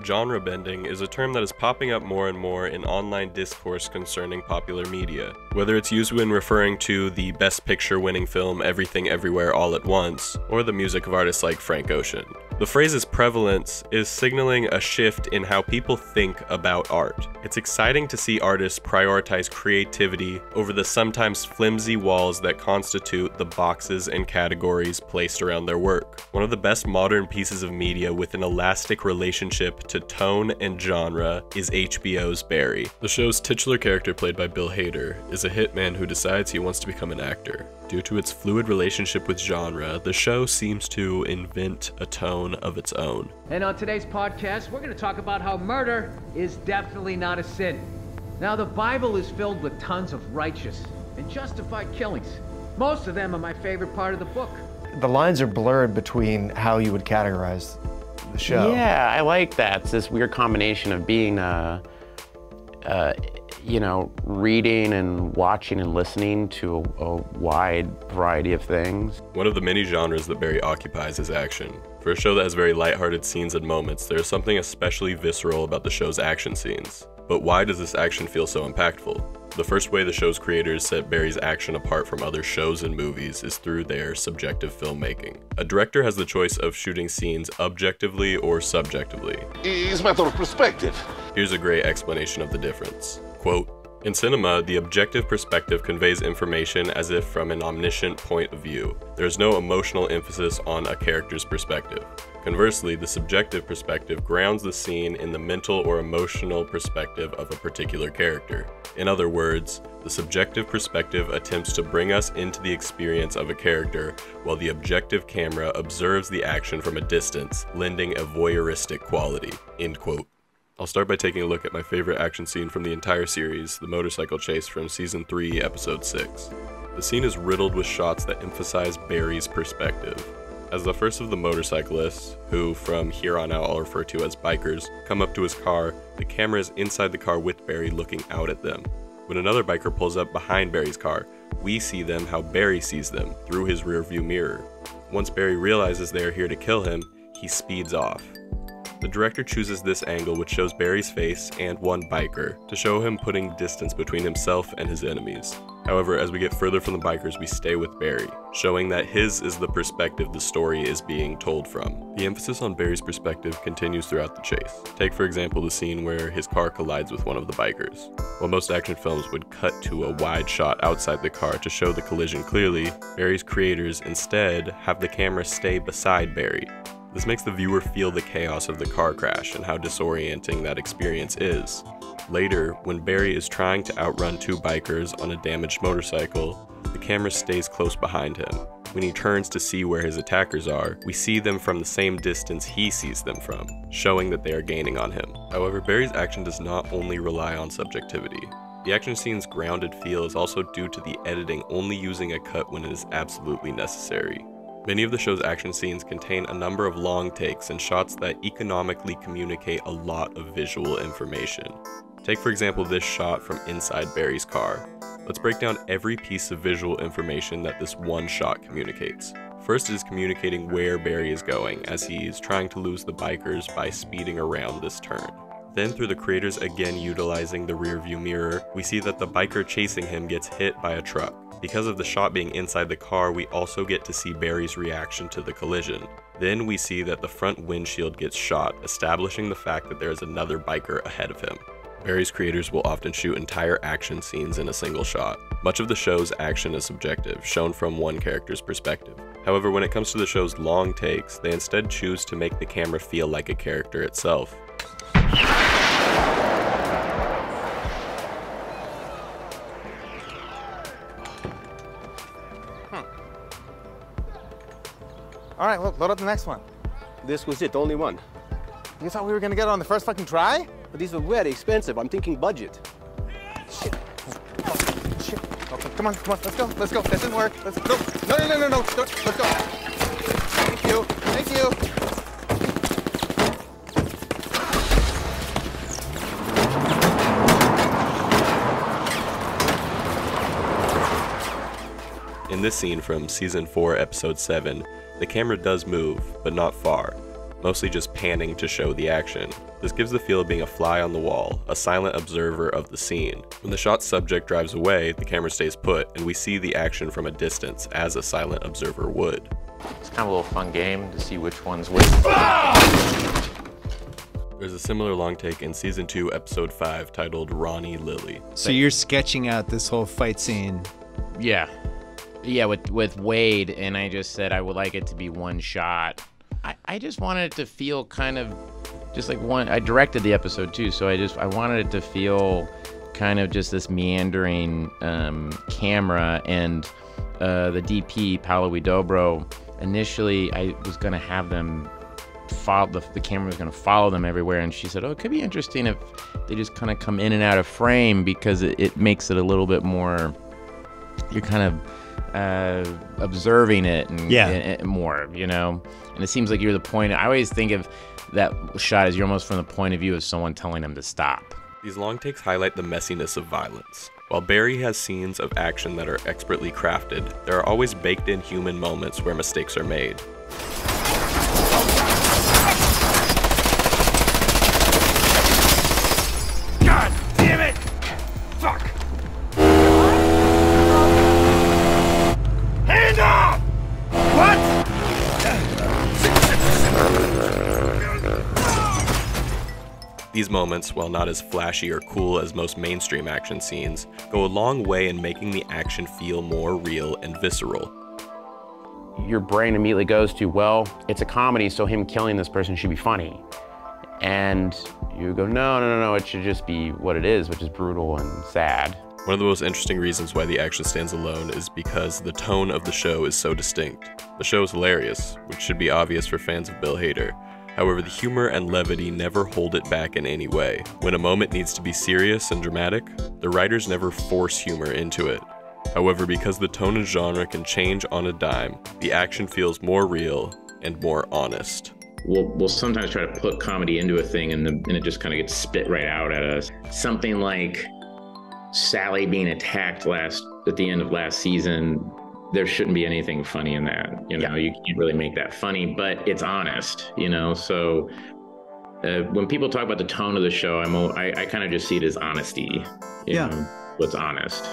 Genre bending is a term that is popping up more and more in online discourse concerning popular media, whether it's used when referring to the Best Picture winning film Everything Everywhere All at Once, or the music of artists like Frank Ocean. The phrase's prevalence is signaling a shift in how people think about art. It's exciting to see artists prioritize creativity over the sometimes flimsy walls that constitute the boxes and categories placed around their work. One of the best modern pieces of media with an elastic relationship to tone and genre is HBO's Barry. The show's titular character, played by Bill Hader, is a hitman who decides he wants to become an actor. Due to its fluid relationship with genre, the show seems to invent a tone of its own. And on today's podcast, we're going to talk about how murder is definitely not a sin. Now, the Bible is filled with tons of righteous and justified killings. Most of them are my favorite part of the book. The lines are blurred between how you would categorize the show. Yeah, I like that. It's this weird combination of being reading and watching and listening to a wide variety of things. One of the many genres that Barry occupies is action. For a show that has very lighthearted scenes and moments, there is something especially visceral about the show's action scenes. But why does this action feel so impactful? The first way the show's creators set Barry's action apart from other shows and movies is through their subjective filmmaking. A director has the choice of shooting scenes objectively or subjectively. It's a matter of perspective. Here's a great explanation of the difference. Quote, "In cinema, the objective perspective conveys information as if from an omniscient point of view. There is no emotional emphasis on a character's perspective. Conversely, the subjective perspective grounds the scene in the mental or emotional perspective of a particular character. In other words, the subjective perspective attempts to bring us into the experience of a character, while the objective camera observes the action from a distance, lending a voyeuristic quality." End quote. I'll start by taking a look at my favorite action scene from the entire series, the motorcycle chase from Season 3, Episode 6. The scene is riddled with shots that emphasize Barry's perspective. As the first of the motorcyclists, who from here on out I'll refer to as bikers, come up to his car, the camera is inside the car with Barry looking out at them. When another biker pulls up behind Barry's car, we see them how Barry sees them, through his rearview mirror. Once Barry realizes they are here to kill him, he speeds off. The director chooses this angle, which shows Barry's face and one biker, to show him putting distance between himself and his enemies. However, as we get further from the bikers, we stay with Barry, showing that his is the perspective the story is being told from. The emphasis on Barry's perspective continues throughout the chase. Take, for example, the scene where his car collides with one of the bikers. While most action films would cut to a wide shot outside the car to show the collision clearly, Barry's creators instead have the camera stay beside Barry. This makes the viewer feel the chaos of the car crash and how disorienting that experience is. Later, when Barry is trying to outrun two bikers on a damaged motorcycle, the camera stays close behind him. When he turns to see where his attackers are, we see them from the same distance he sees them from, showing that they are gaining on him. However, Barry's action does not only rely on subjectivity. The action scene's grounded feel is also due to the editing only using a cut when it is absolutely necessary. Many of the show's action scenes contain a number of long takes and shots that economically communicate a lot of visual information. Take, for example, this shot from inside Barry's car. Let's break down every piece of visual information that this one shot communicates. First, it is communicating where Barry is going, as he is trying to lose the bikers by speeding around this turn. Then, through the creators again utilizing the rearview mirror, we see that the biker chasing him gets hit by a truck. Because of the shot being inside the car, we also get to see Barry's reaction to the collision. Then we see that the front windshield gets shot, establishing the fact that there is another biker ahead of him. Barry's creators will often shoot entire action scenes in a single shot. Much of the show's action is subjective, shown from one character's perspective. However, when it comes to the show's long takes, they instead choose to make the camera feel like a character itself. All right, load up the next one. This was it, only one. You thought we were gonna get it on the first fucking try? But these are very expensive. I'm thinking budget. Shit. Oh, shit. Okay, come on, let's go. That didn't work. Let's go. No. Let's go. Thank you. In this scene from Season 4, Episode 7, the camera does move, but not far. mostly just panning to show the action. This gives the feel of being a fly on the wall, a silent observer of the scene. When the shot's subject drives away, the camera stays put, and we see the action from a distance, as a silent observer would. It's kind of a little fun game to see which one's which. There's a similar long take in Season 2, Episode 5, titled Ronnie Lily. So you're sketching out this whole fight scene. Yeah, with Wade, and I just said I would like it to be one shot. I just wanted it to feel kind of just like one. I directed the episode too, so I wanted it to feel kind of just this meandering camera. And the DP, Paolo Widobro, initially I was gonna have them follow, the camera was gonna follow them everywhere, and she said, oh, it could be interesting if they just kind of come in and out of frame, because it makes it a little bit more, you're kind of observing it and more, you know? And it seems like you're the point. I always think of that shot as you're almost from the point of view of someone telling them to stop. These long takes highlight the messiness of violence. While Barry has scenes of action that are expertly crafted, there are always baked-in human moments where mistakes are made. God damn it! Fuck! Hand off! What? These moments, while not as flashy or cool as most mainstream action scenes, go a long way in making the action feel more real and visceral. Your brain immediately goes to, well, it's a comedy, so him killing this person should be funny. And you go, no, it should just be what it is, which is brutal and sad. One of the most interesting reasons why the action stands alone is because the tone of the show is so distinct. The show is hilarious, which should be obvious for fans of Bill Hader. However, the humor and levity never hold it back in any way. When a moment needs to be serious and dramatic, the writers never force humor into it. However, because the tone and genre can change on a dime, the action feels more real and more honest. We'll sometimes try to put comedy into a thing, and it just kind of gets spit right out at us. Something like Sally being attacked at the end of last season, there shouldn't be anything funny in that. You know, you can't really make that funny, but it's honest, you know? So when people talk about the tone of the show, I kind of just see it as honesty. You know, what's honest.